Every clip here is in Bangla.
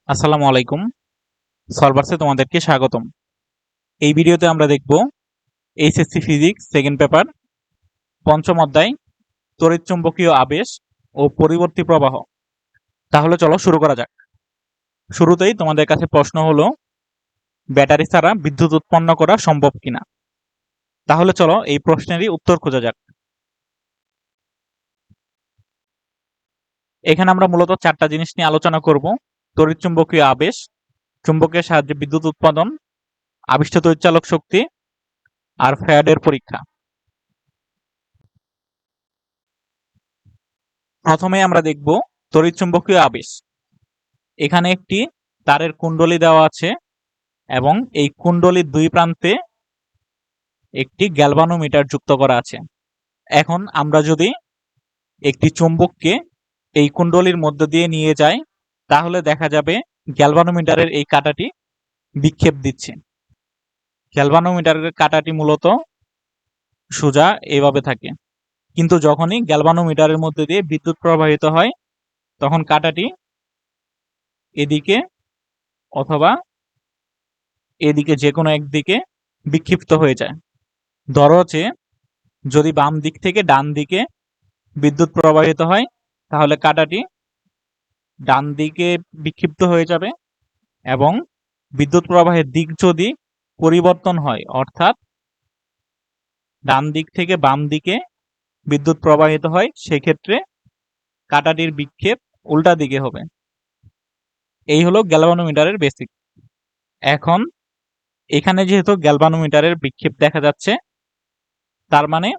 আসসালামু আলাইকুম। সলভার্সে তোমাদেরকে স্বাগতম। এই ভিডিওতে আমরা দেখব এইচএসসি ফিজিক্স সেকেন্ড পেপার পঞ্চম অধ্যায় তড়িৎচুম্বকীয় আবেশ ও পরিবর্তী প্রবাহ। তাহলে চলো শুরু করা যাক। শুরুতেই তোমাদের কাছে প্রশ্ন হলো, ব্যাটারি ছাড়া বিদ্যুৎ উৎপন্ন করা সম্ভব কিনা। তাহলে চলো এই প্রশ্নেরই উত্তর খোঁজা যাক। এখানে আমরা মূলত চারটা জিনিস নিয়ে আলোচনা করব: তড়িৎচুম্বকীয় আবেশ, চুম্বকের সাহায্যে বিদ্যুৎ উৎপাদন, আবিষ্ট তড়িৎচালক শক্তি আর ফ্যারাডের পরীক্ষা। প্রথমে আমরা দেখব তড়িৎচুম্বকীয় আবেশ। এখানে একটি তারের কুণ্ডলী দেওয়া আছে এবং এই কুণ্ডলীর দুই প্রান্তে একটি গ্যালভানোমিটার যুক্ত করা আছে। এখন আমরা যদি একটি চুম্বককে এই কুণ্ডলীর মধ্য দিয়ে নিয়ে যাই, তাহলে দেখা যাবে গ্যালভানোমিটারের এই কাঁটাটি বিক্ষেপ দিচ্ছে। গ্যালভানোমিটারের কাঁটাটি মূলত সোজা এভাবে থাকে, কিন্তু যখনই গ্যালভানোমিটারের মধ্যে দিয়ে বিদ্যুৎ প্রবাহিত হয়, তখন কাঁটাটি এদিকে অথবা এদিকে যে কোনো একদিকে বিক্ষিপ্ত হয়ে যায়। ধরো যে যদি বাম দিক থেকে ডান দিকে বিদ্যুৎ প্রবাহিত হয়, তাহলে কাঁটাটি ডান দিকে বিক্ষিপ্ত হয়ে যাবে, এবং বিদ্যুৎ প্রবাহের দিক যদি পরিবর্তন হয়, অর্থাৎ ডান দিক থেকে বাম দিকে বিদ্যুৎ প্রবাহিত হয়, সেক্ষেত্রে কাঁটাটির বিক্ষেপ উল্টা দিকে হবে। এই হলো গ্যালভানোমিটারের বেসিক। এখন এখানে যেহেতু গ্যালভানোমিটারের বিক্ষেপ দেখা যাচ্ছে, তার মানে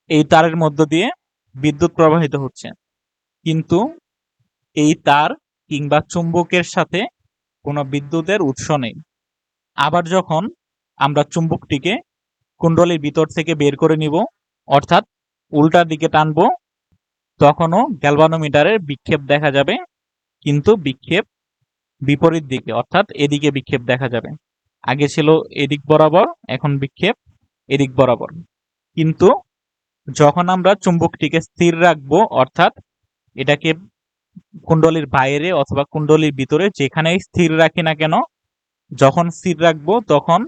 এই তারের মধ্য দিয়ে বিদ্যুৎ প্রবাহিত হচ্ছে, কিন্তু এই তার কিংবা চুম্বকের সাথে কোনো বিদ্যুতের উৎস নেই। আবার যখন আমরা চুম্বকটিকে কুণ্ডলীর ভিতর থেকে বের করে নিব, অর্থাৎ উল্টা দিকে টানবো, তখনও গ্যালভানোমিটারের বিক্ষেপ দেখা যাবে, কিন্তু বিক্ষেপ বিপরীত দিকে, অর্থাৎ এদিকে বিক্ষেপ দেখা যাবে। আগে ছিল এদিক বরাবর, এখন বিক্ষেপ এদিক বরাবর। কিন্তু যখন আমরা চুম্বকটিকে স্থির রাখবো, অর্থাৎ এটাকে কুণ্ডলীর বাইরে অথবা কুণ্ডলীর ভিতরে যেখানেই স্থির রাখি না কেন, যখন স্থির রাখবো তখন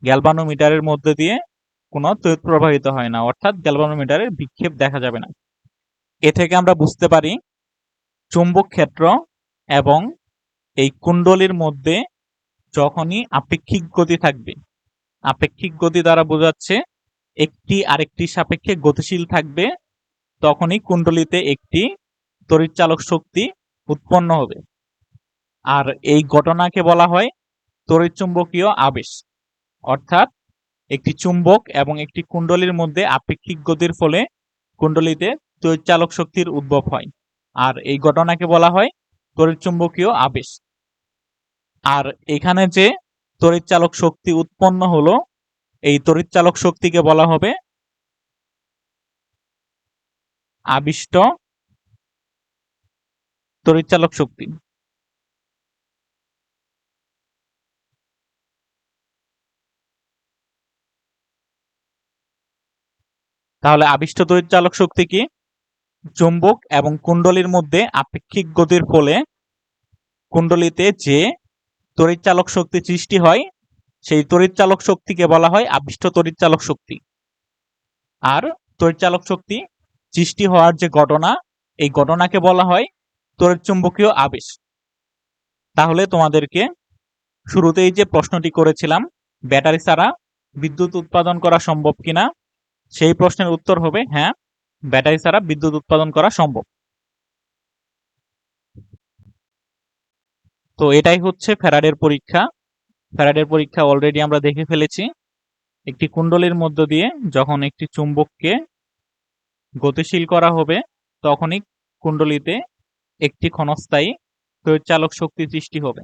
গ্যালভানোমিটারের মধ্যে দিয়ে কোনো তড়িৎ প্রবাহিত হয় না, অর্থাৎ গ্যালভানোমিটারের বিক্ষেপ দেখা যাবে না। এ থেকে আমরা বুঝতে পারি চুম্বক ক্ষেত্র এবং এই কুণ্ডলীর মধ্যে যখনই আপেক্ষিক গতি থাকবে, আপেক্ষিক গতি দ্বারা বোঝাচ্ছে একটি আরেকটি সাপেক্ষে গতিশীল থাকবে, তখনই কুণ্ডলীতে একটি তড়িৎচালক শক্তি উৎপন্ন হবে। আর এই ঘটনাকে বলা হয় তড়িৎচুম্বকীয় আবেশ। অর্থাৎ একটি চুম্বক এবং একটি কুণ্ডলীর মধ্যে আপেক্ষিক গতির ফলে কুণ্ডলীতে তড়িৎচালক শক্তির উদ্ভব হয়, আর এই ঘটনাকে বলা হয় তড়িৎচুম্বকীয় আবেশ। আর এখানে যে তড়িৎচালক শক্তি উৎপন্ন হলো, এই তড়িৎচালক শক্তিকে বলা হবে আবিষ্ট তড়িৎচালক শক্তি। তাহলে আবিষ্ট তড়িৎচালক শক্তি কি? চুম্বক এবং কুণ্ডলীর মধ্যে আপেক্ষিক গতির ফলে কুণ্ডলীতে যে তড়িৎচালক শক্তি সৃষ্টি হয়, সেই তড়িৎচালক শক্তিকে বলা হয় আবিষ্ট তড়িৎচালক শক্তি। আর তড়িৎচালক শক্তি সৃষ্টি হওয়ার যে ঘটনা, এই ঘটনাকে বলা হয় তড়িৎচুম্বকীয় আবেশ। তাহলে তোমাদেরকে শুরুতেই যে প্রশ্নটি করেছিলাম, ব্যাটারি ছাড়া বিদ্যুৎ উৎপাদন করা সম্ভব কিনা, সেই প্রশ্নের উত্তর হবে হ্যাঁ, ব্যাটারি ছাড়া বিদ্যুৎ উৎপাদন করা সম্ভব। তো এটাই হচ্ছে ফ্যারাডের পরীক্ষা। ফ্যারাডের পরীক্ষা অলরেডি আমরা দেখে ফেলেছি। একটি কুণ্ডলীর মধ্য দিয়ে যখন একটি চুম্বককে গতিশীল করা হবে, তখনই কুণ্ডলীতে একটি ক্ষণস্থায়ী তড়িৎচালক শক্তি সৃষ্টি হবে,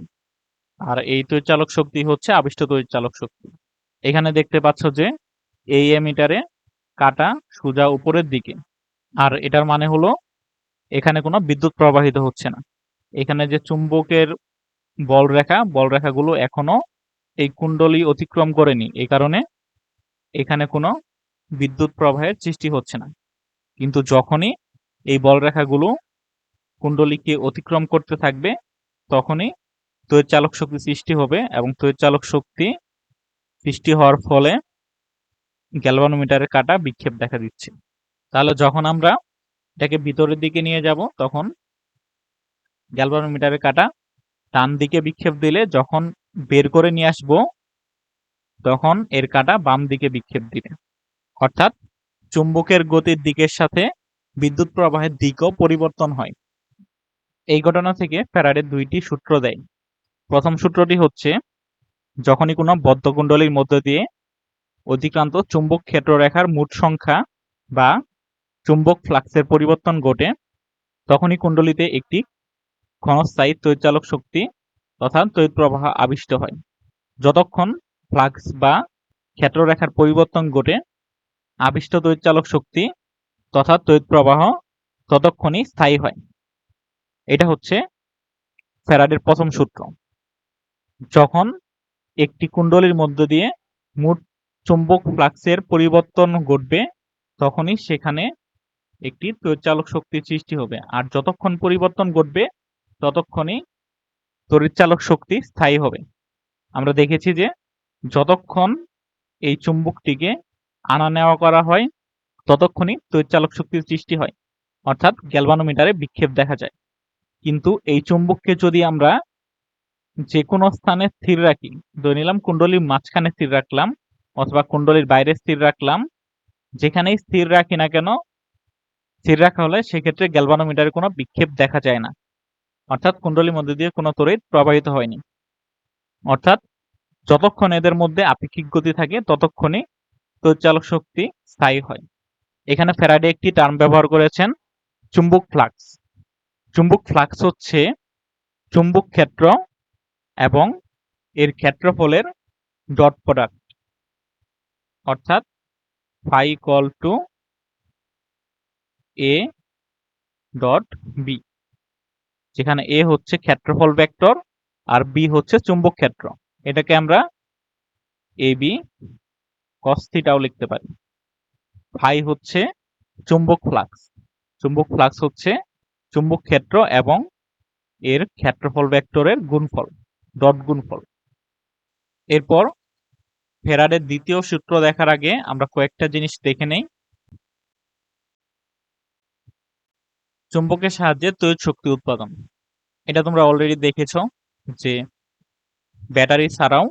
আর এই তড়িৎচালক শক্তি হচ্ছে আবিষ্ট তড়িৎচালক শক্তি। এখানে দেখতে পাচ্ছ যে এই এমিটারে কাটা সোজা উপরের দিকে, আর এটার মানে হলো এখানে কোনো বিদ্যুৎ প্রবাহিত হচ্ছে না। এখানে যে চুম্বকের বলরেখাগুলো এখনো এই কুণ্ডলী অতিক্রম করেনি, এই কারণে এখানে কোনো বিদ্যুৎ প্রবাহের সৃষ্টি হচ্ছে না। কিন্তু যখনই এই বলরেখাগুলো কুণ্ডলীকে অতিক্রম করতে থাকবে, তখনই তড়িৎ চালক শক্তি সৃষ্টি হবে এবং তড়িৎ চালক শক্তি সৃষ্টি হওয়ার ফলে গ্যালভানোমিটারের কাঁটা বিক্ষেপ দেখা দিচ্ছে। তাহলে যখন আমরা এটাকে ভিতরের দিকে নিয়ে যাব তখন গ্যালভানোমিটারের কাঁটা ডান দিকে বিক্ষেপ দিলে যখন বের করে নিয়ে আসবো তখন এর কাঁটা বাম দিকে বিক্ষেপ দিবে। অর্থাৎ চুম্বকের গতির দিকের সাথে বিদ্যুৎ প্রবাহের দিকও পরিবর্তন হয়। এই ঘটনা থেকে ফ্যারাডে দুইটি সূত্র দেয়। প্রথম সূত্রটি হচ্ছে যখনই কোনো বদ্ধ কুণ্ডলীর মধ্য দিয়ে অতিক্রান্ত চুম্বক ক্ষেত্ররেখার মোট সংখ্যা বা চুম্বক ফ্লাক্সের পরিবর্তন ঘটে তখনই কুণ্ডলীতে একটি ক্ষণস্থায়ী তড়িৎচালক শক্তি তথা তড়িৎ প্রবাহ আবিষ্ট হয়। যতক্ষণ ফ্লাক্স বা ক্ষেত্ররেখার পরিবর্তন ঘটে আবিষ্ট তড়িৎচালক শক্তি তথা তড়িৎ প্রবাহ ততক্ষণই স্থায়ী হয়। এটা হচ্ছে ফ্যারাডের প্রথম সূত্র। যখন একটি কুণ্ডলীর মধ্য দিয়ে মোট চুম্বক ফ্লাক্সের পরিবর্তন ঘটবে তখনই সেখানে একটি তড়িৎচালক শক্তির সৃষ্টি হবে, আর যতক্ষণ পরিবর্তন ঘটবে ততক্ষণই তড়িৎচালক শক্তি স্থায়ী হবে। আমরা দেখেছি যে যতক্ষণ এই চুম্বকটিকে আনা নেওয়া করা হয় ততক্ষণই তড়িৎচালক শক্তির সৃষ্টি হয়, অর্থাৎ গ্যালভানোমিটারে বিক্ষেপ দেখা যায়। কিন্তু এই চুম্বককে যদি আমরা যে কোনো স্থানে স্থির রাখি, ধরে নিলাম কুণ্ডলীর মাঝখানে স্থির রাখলাম অথবা কুণ্ডলীর বাইরে স্থির রাখলাম, যেখানেই স্থির রাখি না কেন স্থির রাখা হলে সেক্ষেত্রে গ্যালভানোমিটারে কোনো বিক্ষেপ দেখা যায় না, অর্থাৎ কুণ্ডলীর মধ্যে দিয়ে কোনো তড়িৎ প্রবাহিত হয়নি। অর্থাৎ যতক্ষণ এদের মধ্যে আপেক্ষিক গতি থাকে ততক্ষণই তড়িৎচালক শক্তি স্থায়ী হয়। এখানে ফ্যারাডে একটি টার্ম ব্যবহার করেছেন, চুম্বক ফ্লাক্স। চুম্বক ফ্লাক্স হচ্ছে চুম্বক ক্ষেত্র এবং এর ক্ষেত্রফলের ডট প্রোডাক্ট, অর্থাৎ phi equal to A dot B, যেখানে এ হচ্ছে ক্ষেত্রফল ভেক্টর আর বি হচ্ছে চুম্বক ক্ষেত্র। এটাকে আমরা এ বি কস থিটাও লিখতে পারি। ফাই হচ্ছে চুম্বক ফ্লাক্স, চুম্বক ফ্লাক্স হচ্ছে চুম্বক ক্ষেত্র এবং এর ক্ষেত্রফল ভেক্টরের গুণফল, ডট গুণফল। এরপর ফ্যারাডের দ্বিতীয় সূত্র দেখার আগে আমরা কয়েকটা জিনিস দেখে নেই। চুম্বকের সাহায্যে তড়িৎ শক্তি উৎপাদন, এটা তোমরা অলরেডি দেখেছো যে ব্যাটারি ছাড়াও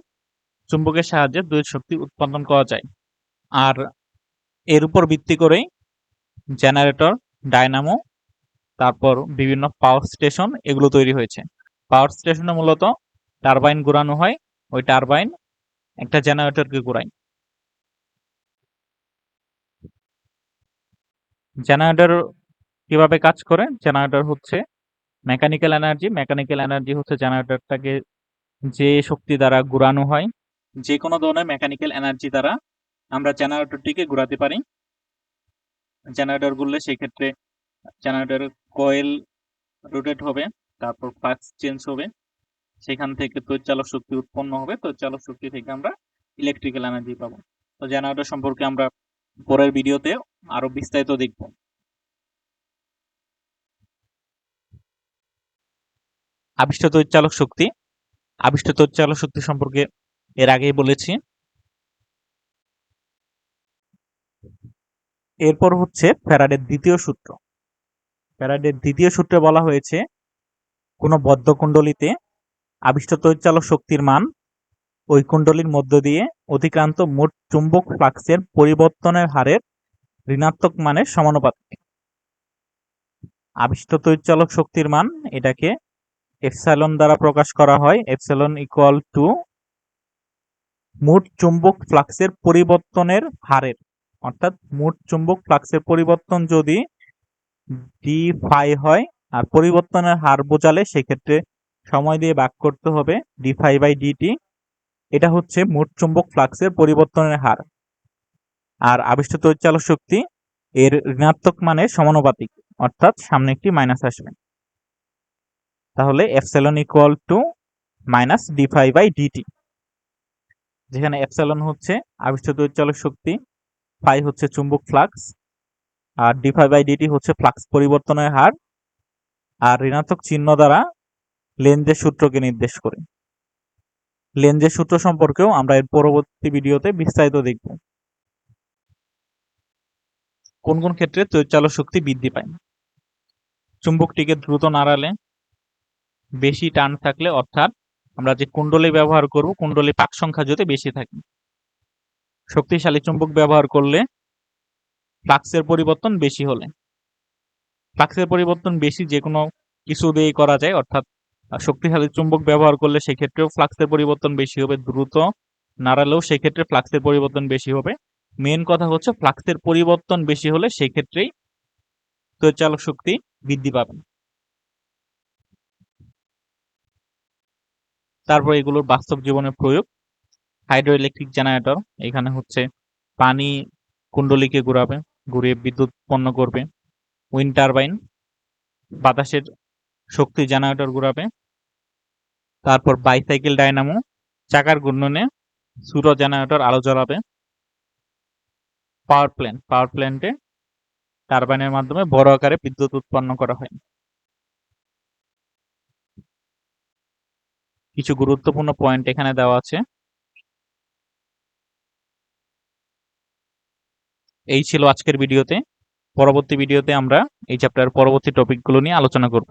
চুম্বকের সাহায্যে তড়িৎ শক্তি উৎপাদন করা যায়। আর এর উপর ভিত্তি করেই জেনারেটর, ডায়নামো, তারপর বিভিন্ন পাওয়ার স্টেশন এগুলো তৈরি হয়েছে। পাওয়ার স্টেশনে মূলত টারবাইন ঘোরানো হয়, ওই টারবাইন একটা জেনারেটরকে ঘোরায়। জেনারেটর কিভাবে কাজ করে? জেনারেটর হচ্ছে মেকানিক্যাল এনার্জি, মেকানিক্যাল এনার্জি হচ্ছে জেনারেটরটাকে যে শক্তি দ্বারা ঘোরানো হয়। যে কোনো ধরনের মেকানিক্যাল এনার্জি দ্বারা আমরা জেনারেটরটিকে ঘোরাতে পারি। জেনারেটর ঘুরলে সেই ক্ষেত্রে জেনারেটরের কয়েল রোটেট হবে, তারপর ফ্লাক্স চেঞ্জ হবে, সেখান থেকে তড়িৎচালক শক্তি উৎপন্ন হবে, তড়িৎচালক শক্তি থেকে আমরা ইলেকট্রিক্যাল এনার্জি পাবো। তো জেনারেটর সম্পর্কে আমরা পরের ভিডিওতে আরো বিস্তারিত দেখব। আবিষ্ট তড়িৎচালক শক্তি, আবিষ্ট তড়িৎচালক শক্তি সম্পর্কে এর আগেই বলেছি। এরপর হচ্ছে ফ্যারাডের দ্বিতীয় সূত্র। ফ্যারাডের দ্বিতীয় সূত্রে বলা হয়েছে কোনো বদ্ধ কুণ্ডলীতে আবিষ্ট তড়িৎচালক শক্তির মান ওই কুণ্ডলীর মধ্য দিয়ে অতিক্রান্ত মোট চুম্বক ফ্লাক্সের পরিবর্তনের হারের ঋণাত্মক মানের সমানুপাতিক। আবিষ্ট তড়িৎচালক শক্তির মান এটাকে এপসাইলন দ্বারা প্রকাশ করা হয়। এপসাইলন ইকুয়াল টু মোট চুম্বক ফ্লাক্সের পরিবর্তনের হারের, অর্থাৎ মোট চুম্বক ফ্লাক্সের পরিবর্তন যদি ডি ফাই হয় আর পরিবর্তনের হার বোঝালে সেক্ষেত্রে সময় দিয়ে ভাগ করতে হবে ডি ফাই বাই ডিটি। এটা হচ্ছে মোট চুম্বক ফ্লাক্সের পরিবর্তনের হার। আর আবিষ্ট তড়িৎচালক শক্তি এর ঋণাত্মক মানের সমানুপাতিক, অর্থাৎ সামনে একটি মাইনাস আসবে। তাহলে epsilon equal to minus D phi by DT, যেখানে এপসাইলন হচ্ছে আবিষ্ট তড়িৎচালক শক্তি, ফাই হচ্ছে চুম্বক ফ্লাক্স, আর ডি ফাই বাই ডিটি হচ্ছে ফ্লাক্স পরিবর্তনের হার। আর ঋণাত্মক চিহ্ন দ্বারা লেন্জের সূত্রকে নির্দেশ করে। লেন্জের সূত্র সম্পর্কেও আমরা এর পরবর্তী ভিডিওতে বিস্তারিত দেখব। কোন কোন ক্ষেত্রে তড়িৎচালক শক্তি বৃদ্ধি পায়? চুম্বকটিকে দ্রুত নাড়ালে, বেশি টান থাকলে, অর্থাৎ আমরা যে কুণ্ডলী ব্যবহার করব কুণ্ডলী পাক সংখ্যা যদি বেশি থাকে, শক্তিশালী চুম্বক ব্যবহার করলে, ফ্লাক্সের পরিবর্তন বেশি হলে। ফ্লাক্সের পরিবর্তন বেশি যে কোনো কিছু দিয়েই করা যায়, অর্থাৎ শক্তিশালী চুম্বক ব্যবহার করলে সেক্ষেত্রেও ফ্লাক্সের পরিবর্তন বেশি হবে, দ্রুত নাড়ালেও সেক্ষেত্রে ফ্লাক্সের পরিবর্তন বেশি হবে। মেন কথা হচ্ছে ফ্লাক্সের পরিবর্তন বেশি হলে সেক্ষেত্রেই তড়িৎচালক শক্তি বৃদ্ধি পাবে। তারপর এগুলোর বাস্তব জীবনের প্রয়োগ। হাইড্রো ইলেকট্রিক জেনারেটর, এখানে হচ্ছে পানি কুণ্ডলীকে ঘুরাবে, ঘুরিয়ে বিদ্যুৎ উৎপন্ন করবে। উইন্ড টারবাইন, বাতাসের শক্তি জেনারেটর ঘুরাবে। তারপর বাইসাইকেল ডায়নামো, চাকার ঘূর্ণনে সুরো জেনারেটর আলো জ্বালাবে। পাওয়ার প্ল্যান্টে টারবাইনের মাধ্যমে বড় আকারে বিদ্যুৎ উৎপন্ন করা হয়। কিছু গুরুত্বপূর্ণ পয়েন্ট এখানে দেওয়া আছে। এই ছিল আজকের ভিডিওতে। পরবর্তী ভিডিওতে আমরা এই চ্যাপ্টারের পরবর্তী টপিকগুলো নিয়ে আলোচনা করব।